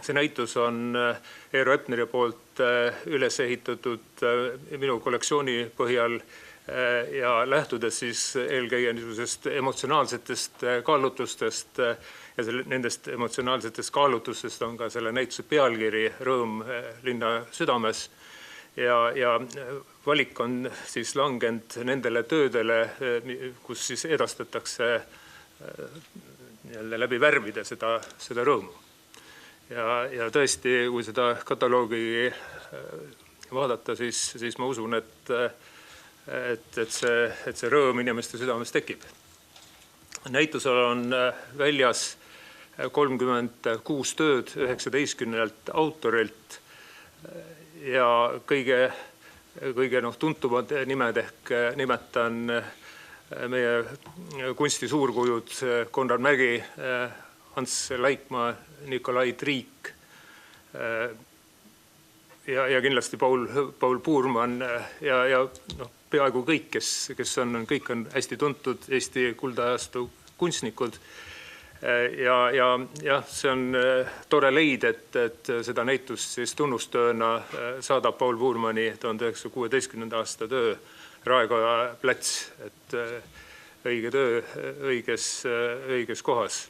see näitus on Eero Epneri poolt üles ehitatud minu kollektsiooni põhjal ja lähtudes siis eelkõige niisugusest emotsionaalsetest kaalutlustest ja nendest emotsionaalsetest kaalutlustest on ka selle näituse pealkiri Rõõm linna südames. Ja valik on siis langenud nendele töödele, kus siis edastatakse läbi värvide seda rõõmu. Ja tõesti, kui seda kataloogi vaadata, siis ma usun, et see rõõm inimeste südames tekib. Näitusel on väljas 36 tööd 19 autorilt ja kõige tuntumad nimed ehk nimetan meie kunsti suurkujud Konrad Mägi, Ants Laikmaa, Nikolai Triik ja kindlasti Paul Puurmann ja peaaegu kõik, kes on hästi tuntud Eesti kuldajastu kunstnikud. Ja see on tore leid, et seda näitust siis tunnustööna saadab Paul Puurmanni 1916. aasta töö Raekoja plats, et õige töö õiges kohas.